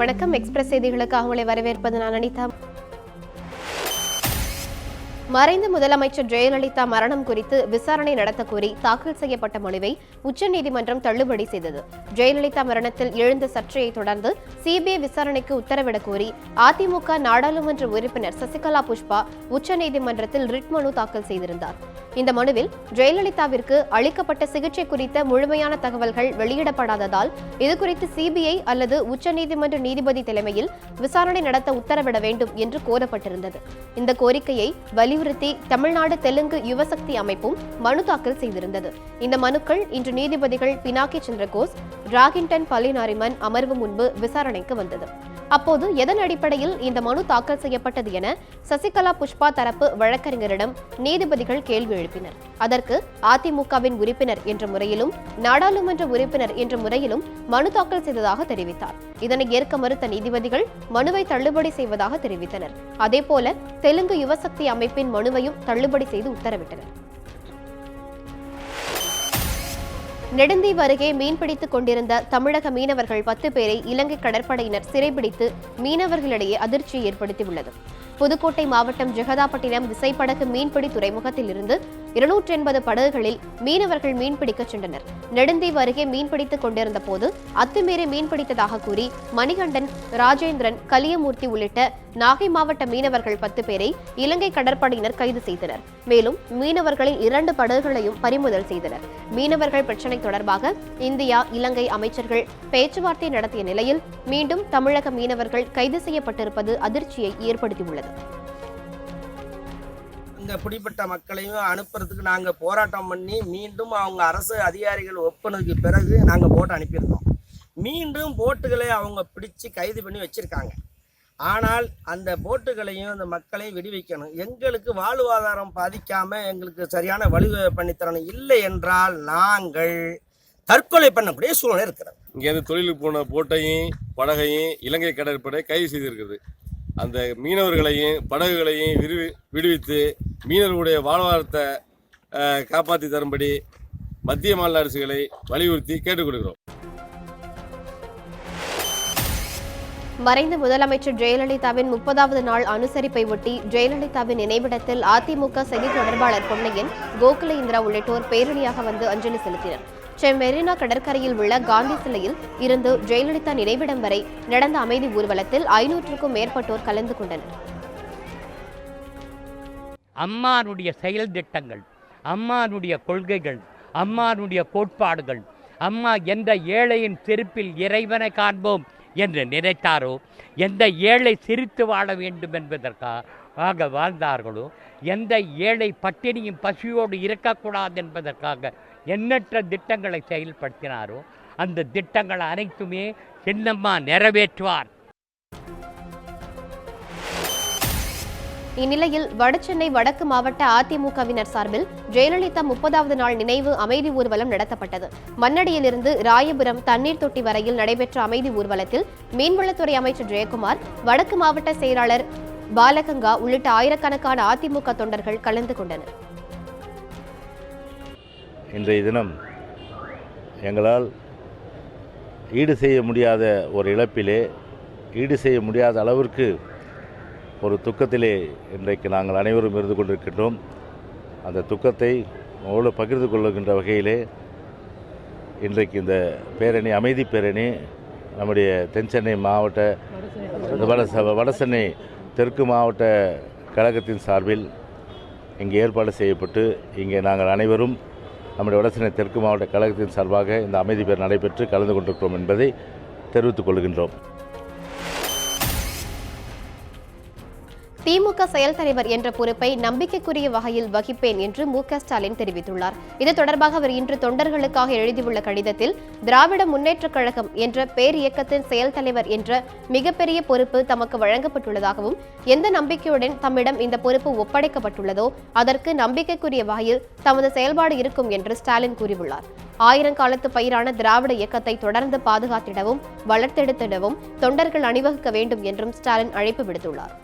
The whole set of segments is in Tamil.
வணக்கம். எக்ஸ்பிரஸ் செய்திகளுக்காக உங்களை வரவேற்பது நான் அனிதா. மறைந்த முதலமைச்சர் ஜெயலலிதா மரணம் குறித்து விசாரணை நடத்த கோரி தாக்கல் செய்யப்பட்ட மனுவை உச்சநீதிமன்றம் தள்ளுபடி செய்தது. ஜெயலலிதா மரணத்தில் எழுந்த சர்ச்சையை தொடர்ந்து சிபிஐ விசாரணைக்கு உத்தரவிடக் கோரி அதிமுக நாடாளுமன்ற உறுப்பினர் சசிகலா புஷ்பா உச்சநீதிமன்றத்தில் ரிட் மனு தாக்கல் செய்திருந்தார். இந்த மனுவில் ஜெயலலிதாவிற்கு அளிக்கப்பட்ட சிகிச்சை குறித்த முழுமையான தகவல்கள் வெளியிடப்படாததால் இதுகுறித்து சிபிஐ அல்லது உச்சநீதிமன்ற நீதிபதி தலைமையில் விசாரணை நடத்த உத்தரவிட வேண்டும் என்று கோரப்பட்டிருந்தது. இந்த கோரிக்கையை வலியுறுத்தி தமிழ்நாடு தெலுங்கு யுவசக்தி அமைப்பும் மனு தாக்கல் செய்திருந்தது. இந்த மனுக்கள் இன்று நீதிபதிகள் பினாக்கி சந்திரகோஸ், ராகின்டன் பலினாரிமன் அமர்வு முன்பு விசாரணைக்கு வந்தது. அப்போது எதன் அடிப்படையில் இந்த மனு தாக்கல் செய்யப்பட்டது என சசிகலா புஷ்பா தரப்பு வழக்கறிஞரிடம் நீதிபதிகள் கேள்வி எழுப்பினர். அதற்கு அதிமுகவின் உறுப்பினர் என்ற முறையிலும் நாடாளுமன்ற உறுப்பினர் என்ற முறையிலும் மனு தாக்கல் செய்ததாக தெரிவித்தார். இதனை ஏற்க மறுத்த நீதிபதிகள் மனுவை தள்ளுபடி செய்வதாக தெரிவித்தனர். அதேபோல தெலுங்கு யுவசக்தி அமைப்பின் மனுவையும் தள்ளுபடி செய்து உத்தரவிட்டனர். நெடுந்தீவு அருகே மீன்பிடித்துக் கொண்டிருந்த தமிழக மீனவர்கள் 10 பேரை இலங்கை கடற்படையினர் சிறைபிடித்து மீனவர்களிடையே அதிர்ச்சியை ஏற்படுத்தியுள்ளது. புதுக்கோட்டை மாவட்டம் ஜெகதாப்பட்டினம் விசைப்படகு மீன்பிடி துறைமுகத்தில் இருந்து 280 படகுகளில் மீனவர்கள் மீன்பிடிக்க சென்றனர். நெடுந்தீவு அருகே மீன்பிடித்துக் கொண்டிருந்த போது அத்துமீறி மீன்பிடித்ததாக கூறி மணிகண்டன், ராஜேந்திரன், கலியமூர்த்தி உள்ளிட்ட நாகை மாவட்ட மீனவர்கள் 10 பேரை இலங்கை கடற்படையினர் கைது செய்தனர். மேலும் மீனவர்களின் 2 படகுகளையும் பறிமுதல் செய்தனர். மீனவர்கள் பிரச்சினை தொடர்பாக இந்தியா, இலங்கை அமைச்சர்கள் பேச்சுவார்த்தை நடத்திய நிலையில் மீண்டும் தமிழக மீனவர்கள் கைது செய்யப்பட்டிருப்பது அதிர்ச்சியை ஏற்படுத்தியுள்ளது. இந்த பிடிப்பட்ட மக்களையும் அனுப்புறதுக்கு நாங்கள் போராட்டம் பண்ணி மீண்டும் அவங்க அரசு அதிகாரிகள் ஒப்புனதுக்கு பிறகு நாங்கள் போட்டு அனுப்பியிருந்தோம். மீண்டும் போட்டுகளை அவங்க பிடிச்சு கைது பண்ணி வச்சிருக்காங்க. ஆனால் அந்த போட்டுகளையும் அந்த மக்களையும் விடுவிக்கணும். எங்களுக்கு வாழ்வாதாரம் பாதிக்காமல் எங்களுக்கு சரியான வழி பண்ணித்தரணும். இல்லை என்றால் நாங்கள் தற்கொலை பண்ணக்கூடிய சூழ்நிலை இருக்கிறது. இங்கேருந்து தொழிலுக்கு போன போட்டையும் படகையும் இலங்கை கடற்படை கைது செய்திருக்கிறது. அந்த மீனவர்களையும் படகுகளையும் விடுவித்து மீனவர்களுடைய வாழ்வாதாரத்தை காப்பாற்றி தரும்படி மத்திய மாநில அரசுகளை வலியுறுத்தி கேட்டுக்கொள்கிறோம். மறைந்த முதலமைச்சர் ஜெயலலிதாவின் 30வது நாள் அனுசரிப்பை ஒட்டி ஜெயலலிதாவின் நினைவிடத்தில் அதிமுக செய்தி தொடர்பாளர் பொன்னையன், கோகுல இந்திரா உள்ளிட்டோர் பேரணியாக வந்து அஞ்சலி செலுத்தினர். மெரினா கடற்கரையில் உள்ள காந்தி சிலையில் இருந்து ஜெயலலிதா நினைவிடம் வரை நடந்த அமைதி ஊர்வலத்தில் 500க்கும் மேற்பட்டோர் கலந்து கொண்டனர். அம்மானுடைய செயல் திட்டங்கள், அம்மானுடைய கொள்கைகள், அம்மானுடைய கோட்பாடுகள், அம்மா எந்த ஏழையின் செருப்பில் இறைவனை காண்போம் என்று நினைத்தாரோ, எந்த ஏழை சிரித்து வாழ வேண்டும் என்பதற்காக வாழ்ந்தார்களோ, எந்த ஏழை பட்டினியும் பசியோடு இருக்கக்கூடாது என்பதற்காக எண்ணற்ற திட்டங்களை செயல்படுத்தினாரோ அந்த திட்டங்கள் அனைத்துமே சின்னம்மா நிறைவேற்றுவார். இந்நிலையில் வடசென்னை வடக்கு மாவட்ட அதிமுகவினர் சார்பில் ஜெயலலிதா 30வது நாள் நினைவு அமைதி ஊர்வலம் நடத்தப்பட்டது. மண்ணடியிலிருந்து ராயபுரம் தண்ணீர் தொட்டி வரையில் நடைபெற்ற அமைதி ஊர்வலத்தில் மீன்வளத்துறை அமைச்சர் ஜெயக்குமார், வடக்கு மாவட்ட செயலாளர் பாலகங்கா உள்ளிட்ட ஆயிரக்கணக்கான அதிமுக தொண்டர்கள் கலந்து கொண்டனர். இன்றைய தினம் எங்களால் ஈடு செய்ய முடியாத ஒரு இழப்பிலே, ஈடு செய்ய முடியாத அளவிற்கு ஒரு துக்கத்திலே இன்றைக்கு நாங்கள் அனைவரும் இருந்து கொண்டிருக்கின்றோம். அந்த துக்கத்தை உங்களோடு பகிர்ந்து கொள்ளுகின்ற வகையிலே இன்றைக்கு இந்த பேரணி, அமைதி பேரணி, நம்முடைய தென்சென்னை மாவட்ட வடசென்னை தெற்கு மாவட்ட கழகத்தின் சார்பில் இங்கே ஏற்பாடு செய்யப்பட்டு இங்கே நாங்கள் அனைவரும் நம்முடைய வடசென்னை தெற்கு மாவட்ட கழகத்தின் சார்பாக இந்த அமைதி பேர் நடைபெற்று கலந்து கொண்டிருக்கிறோம் என்பதை தெரிவித்துக் கொள்கின்றோம். திமுக செயல் தலைவர் என்ற பொறுப்பை நம்பிக்கைக்குரிய வகையில் வகிப்பேன் என்று மு.க. ஸ்டாலின் தெரிவித்துள்ளார். இது தொடர்பாக அவர் இன்று தொண்டர்களுக்காக எழுதியுள்ள கடிதத்தில், திராவிட முன்னேற்றக் கழகம் என்ற பேரியக்கத்தின் செயல் தலைவர் என்ற மிகப்பெரிய பொறுப்பு தமக்கு வழங்கப்பட்டுள்ளதாகவும், எந்த நம்பிக்கையுடன் தம்மிடம் இந்த பொறுப்பு ஒப்படைக்கப்பட்டுள்ளதோ அதற்கு நம்பிக்கைக்குரிய வகையில் தமது செயல்பாடு இருக்கும் என்று ஸ்டாலின் கூறியுள்ளார். 1000 காலத்து பயிரான திராவிட இயக்கத்தை தொடர்ந்து பாதுகாத்திடவும் வளர்த்தெடுத்திடவும் தொண்டர்கள் அணிவகுக்க வேண்டும் என்றும் ஸ்டாலின் அழைப்பு விடுத்துள்ளார்.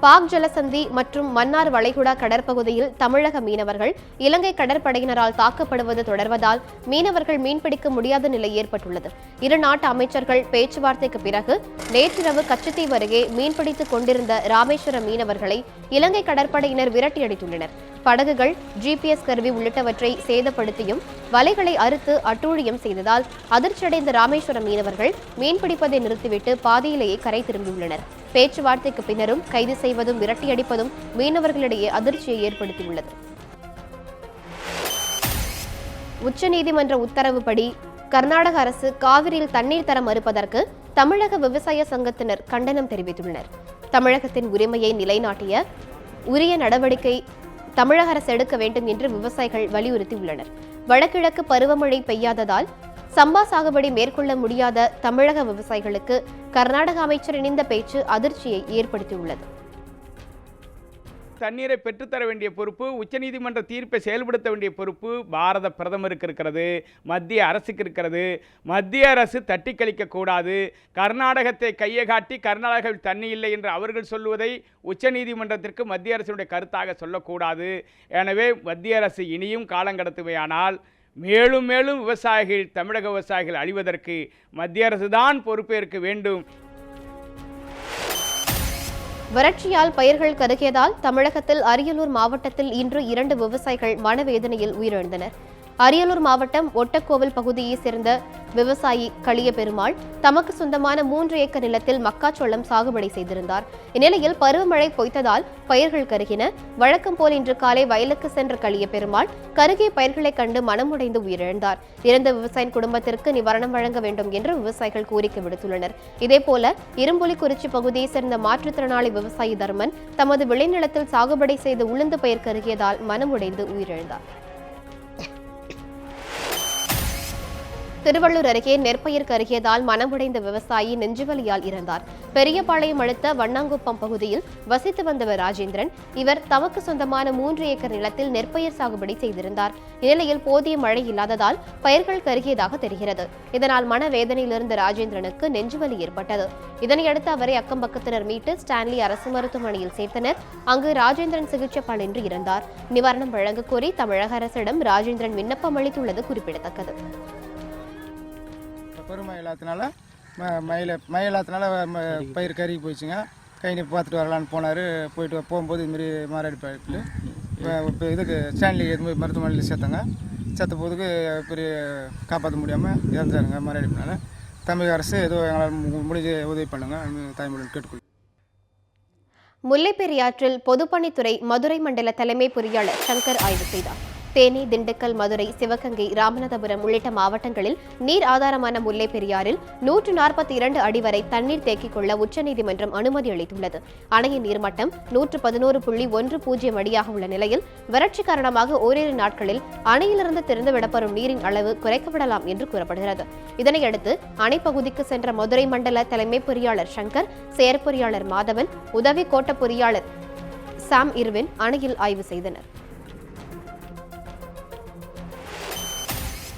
பாக் ஜலசந்தி மற்றும் மன்னார் வளைகுடா கடற்பகுதியில் தமிழக மீனவர்கள் இலங்கை கடற்படையினரால் தாக்கப்படுவது தொடர்வதால் மீனவர்கள் மீன்பிடிக்க முடியாத நிலை ஏற்பட்டுள்ளது. இரு நாட்டு அமைச்சர்கள் பேச்சுவார்த்தைக்கு பிறகு நேற்றிரவு கச்சத்தீவு அருகே மீன்பிடித்துக் கொண்டிருந்த ராமேஸ்வரம் மீனவர்களை இலங்கை கடற்படையினர் விரட்டியடித்துள்ளனர். படகுகள், GPS கருவி உள்ளிட்டவற்றை சேதப்படுத்தியும் வலைகளை அறுத்து அட்டூழியம் செய்ததால் அதிர்ச்சியடைந்த ராமேஸ்வரம் மீனவர்கள் மீன்பிடிப்பதை நிறுத்திவிட்டு பாதியிலேயே கரை திரும்பியுள்ளனர். பேச்சுவார்த்தைக்கு பின்னரும் கைது செய்வதும் விரட்டியடிப்பதும் மீனவர்களிடையே அதிர்ச்சியை ஏற்படுத்தியுள்ளது. உச்சநீதிமன்ற உத்தரவுப்படி கர்நாடக அரசு காவிரியில் தண்ணீர் தர மறுப்பதற்கு தமிழக விவசாய சங்கத்தினர் கண்டனம் தெரிவித்துள்ளனர். தமிழகத்தின் உரிமையை நிலைநாட்டிய உரிய நடவடிக்கை தமிழக அரசு எடுக்க வேண்டும் என்று விவசாயிகள் வலியுறுத்தியுள்ளனர். வடகிழக்கு பருவமழை பெய்யாததால் சம்பா சாகுபடி மேற்கொள்ள முடியாத தமிழக விவசாயிகளுக்கு கர்நாடக அமைச்சரின் இந்த பேச்சு அதிர்ச்சியை ஏற்படுத்தியுள்ளது. தண்ணீரை பெற்றுத்தர வேண்டிய பொறுப்பு, உச்சநீதிமன்ற தீர்ப்பை செயல்படுத்த வேண்டிய பொறுப்பு பாரத பிரதமருக்கு இருக்கிறது, மத்திய அரசுக்கு இருக்கிறது. மத்திய அரசு தட்டி கழிக்கக்கூடாது. கர்நாடகத்தை கையை காட்டி கர்நாடகாவில் தண்ணி இல்லை என்று அவர்கள் சொல்லுவதை உச்சநீதிமன்றத்திற்கு மத்திய அரசினுடைய கருத்தாக சொல்லக்கூடாது. எனவே மத்திய அரசு இனியும் காலங்கடத்துவையானால் மேலும் மேலும் விவசாயிகள், தமிழக விவசாயிகள் அழிவதற்கு மத்திய அரசு தான் பொறுப்பேற்க வேண்டும். வறட்சியால் பயிர்கள் கருகியதால் தமிழகத்தில் அரியலூர் மாவட்டத்தில் இன்று 2 விவசாயிகள் மனவேதனையில் உயிரிழந்தனர். அரியலூர் மாவட்டம் ஒட்டக்கோவில் பகுதியைச் சேர்ந்த விவசாயி களிய பெருமாள் தமக்கு சொந்தமான 3 ஏக்கர் நிலத்தில் மக்காச்சோளம் சாகுபடி செய்திருந்தார். இந்நிலையில் பருவமழை பொய்த்ததால் பயிர்கள் கருகின. வழக்கம் போல் இன்று காலை வயலுக்கு சென்ற களிய பெருமாள் கருகிய பயிர்களை கண்டு மனமுடைந்து உயிரிழந்தார். இறந்த விவசாயின் குடும்பத்திற்கு நிவாரணம் வழங்க வேண்டும் என்று விவசாயிகள் கோரிக்கை விடுத்துள்ளனர். இதேபோல இரும்புலிக்குறிச்சி பகுதியைச் சேர்ந்த மாற்றுத்திறனாளி விவசாயி தர்மன் தமது விளைநிலத்தில் சாகுபடி செய்த உளுந்து பயிர் கருகியதால் மனமுடைந்து உயிரிழந்தார். திருவள்ளூர் அருகே நெற்பயிர் கருகியதால் மனமுடைந்த விவசாயி நெஞ்சுவலியால் இறந்தார். பெரியபாளையம் அடுத்த வண்ணாங்குப்பம் பகுதியில் வசித்து வந்தவர் ராஜேந்திரன். இவர் தமக்கு சொந்தமான 3 ஏக்கர் நிலத்தில் நெற்பயிர் சாகுபடி செய்திருந்தார். இந்நிலையில் போதிய மழை இல்லாததால் பயிர்கள் கருகியதாக தெரிகிறது. இதனால் மனவேதனையில் இருந்த ராஜேந்திரனுக்கு நெஞ்சுவலி ஏற்பட்டது. இதனையடுத்து அவரை அக்கம்பக்கத்தினர் மீட்டு ஸ்டான்லி அரசு மருத்துவமனையில் சேர்த்தனர். அங்கு ராஜேந்திரன் சிகிச்சை பலனின்றி இறந்தார். நிவாரணம் வழங்க கோரி தமிழக அரசிடம் ராஜேந்திரன் விண்ணப்பம் அளித்துள்ளது குறிப்பிடத்தக்கது. பருவமழை இல்லாதனால மழை இல்லாதனால பயிர் கருகி போயிடுச்சுங்க. கை பார்த்துட்டு வரலான்னு போனார். போயிட்டு போகும்போது இதுமாரி மாரடி பயிர்கள் இப்போ இதுக்கு ஸ்டான்லி இதுமாதிரி மருத்துவமனையில் சேர்த்தாங்க. சேர்த்த போதுக்கு பெரிய காப்பாற்ற முடியாமல் இறந்துட்டாருங்க மாரடிப்பினால. தமிழக அரசு ஏதோ எங்களால் முடிஞ்ச உதவி பண்ணுங்க தாய்மொழியில் கேட்டுக்கொள். முல்லைப்பெரியாற்றில் பொதுப்பணித்துறை மதுரை மண்டல தலைமை பொறியாளர் சங்கர் ஆய்வு செய்தார். தேனி, திண்டுக்கல், மதுரை, சிவகங்கை, ராமநாதபுரம் உள்ளிட்ட மாவட்டங்களில் நீர் ஆதாரமான முல்லை பெரியாறில் 142 அடி வரை தண்ணீர் தேக்கிக் கொள்ள உச்சநீதிமன்றம் அனுமதி அளித்துள்ளது. அணையின் நீர்மட்டம் 111.10 அடியாக உள்ள நிலையில் வறட்சி காரணமாக ஓரிரு நாட்களில் அணையிலிருந்து திறந்துவிடப்படும் நீரின் அளவு குறைக்கப்படலாம் என்று கூறப்படுகிறது. இதனையடுத்து அணைப்பகுதிக்கு சென்ற மதுரை மண்டல தலைமை பொறியாளர் சங்கர், செயற்பொறியாளர் மாதவன், உதவி கோட்ட பொறியாளர் சாம் இர்வின் அணையில் ஆய்வு செய்தனர்.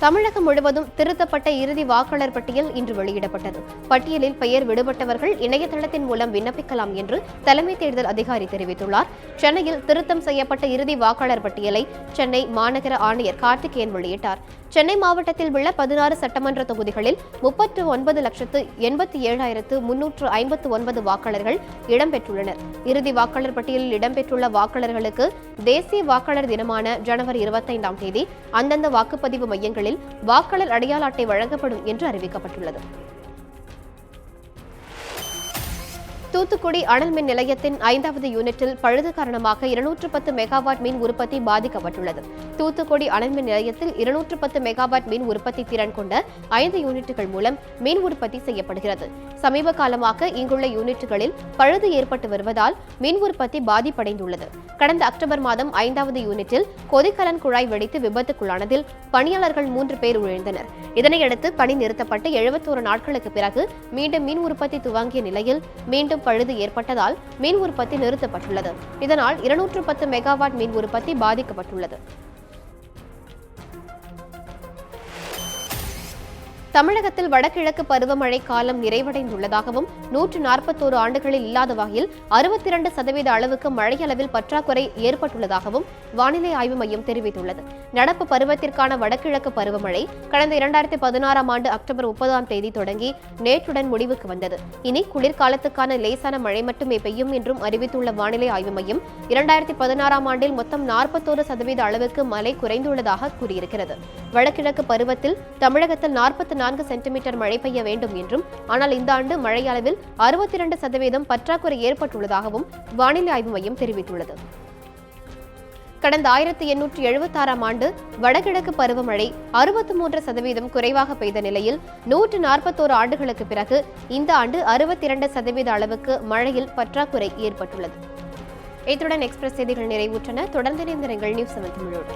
தமிழகம் முழுவதும் திருத்தப்பட்ட இறுதி வாக்காளர் பட்டியல் இன்று வெளியிடப்பட்டது. பட்டியலில் பெயர் விடுபட்டவர்கள் இணையதளத்தின் மூலம் விண்ணப்பிக்கலாம் என்று தலைமை தேர்தல் அதிகாரி தெரிவித்துள்ளார். சென்னையில் திருத்தம் செய்யப்பட்ட இறுதி வாக்காளர் பட்டியலை சென்னை மாநகர ஆணையர் கார்த்திகேயன் வெளியிட்டார். சென்னை மாவட்டத்தில் உள்ள 16 சட்டமன்ற தொகுதிகளில் 39,87,359 வாக்காளர்கள் இடம்பெற்றுள்ளனர். இறுதி வாக்காளர் பட்டியலில் இடம்பெற்றுள்ள வாக்காளர்களுக்கு தேசிய வாக்காளர் தினமான ஜனவரி 25ஆம் தேதி அந்தந்த வாக்குப்பதிவு மையங்களில் வாக்காளர் அடையாள அட்டை வழங்கப்படும் என்று அறிவிக்கப்பட்டுள்ளது. தூத்துக்குடி அனல் மின் நிலையத்தின் 5வது யூனிட்டில் பழுது காரணமாக 210 மெகாவாட் மின் உற்பத்தி பாதிக்கப்பட்டுள்ளது. தூத்துக்குடி அனல் மின் நிலையத்தில் 210 மெகாவாட் மின் உற்பத்தி திறன் கொண்ட 5 யூனிட்டுகள் மூலம் மின் உற்பத்தி செய்யப்படுகிறது. சமீப காலமாக இங்குள்ள யூனிட்டுகளில் பழுது ஏற்பட்டு வருவதால் மின் உற்பத்தி பாதிப்படைந்துள்ளது. கடந்த அக்டோபர் மாதம் 5வது யூனிட்டில் கொதிக்கலன் குழாய் வெடித்து விபத்துக்குள்ளானதில் பணியாளர்கள் 3 பேர் உயிரிழந்தனர். இதனையடுத்து பணி நிறுத்தப்பட்டு 71 நாட்களுக்கு பிறகு மீண்டும் மின் உற்பத்தி துவங்கிய நிலையில் மீண்டும் பழுது ஏற்பட்டதால் மின் உற்பத்தி நிறுத்தப்பட்டுள்ளது. இதனால் 210 மெகாவாட் மின் உற்பத்தி பாதிக்கப்பட்டுள்ளது. தமிழகத்தில் வடகிழக்கு பருவமழை காலம் நிறைவடைந்துள்ளதாகவும் 141 ஆண்டுகளில் இல்லாத வகையில் 62% அளவுக்கு மழையளவில் பற்றாக்குறை ஏற்பட்டுள்ளதாகவும் வானிலை ஆய்வு மையம் தெரிவித்துள்ளது. நடப்பு பருவத்திற்கான வடகிழக்கு பருவமழை கடந்த 2016ஆம் ஆண்டு அக்டோபர் 30ஆம் தேதி தொடங்கி நேற்றுடன் முடிவுக்கு வந்தது. இனி குளிர்காலத்துக்கான லேசான மழை மட்டுமே பெய்யும் என்றும் அறிவித்துள்ள வானிலை ஆய்வு மையம் 2016ஆம் ஆண்டில் மொத்தம் 41% அளவுக்கு மழை குறைந்துள்ளதாக கூறியிருக்கிறது. வடகிழக்கு பருவத்தில் தமிழகத்தில் 44 சென்டிமீட்டர் மழை பெய்ய வேண்டும் என்றும், ஆனால் இந்த ஆண்டு மழை அளவில் 62% பற்றாக்குறை ஏற்பட்டுள்ளதாகவும் வானிலை ஆய்வு மையம் தெரிவித்துள்ளது. கடந்த 1876ஆம் ஆண்டு வடகிழக்கு பருவமழை 63% குறைவாக பெய்த நிலையில் 141 ஆண்டுகளுக்கு பிறகு இந்த ஆண்டு 62% அளவுக்கு மழையில் பற்றாக்குறை ஏற்பட்டுள்ளது. இத்துடன் எக்ஸ்பிரஸ் செய்திகள் நிறைவுற்றன. தொடர்ந்து இணைந்திருங்கள் நியூஸ் 7 தமிழோடு.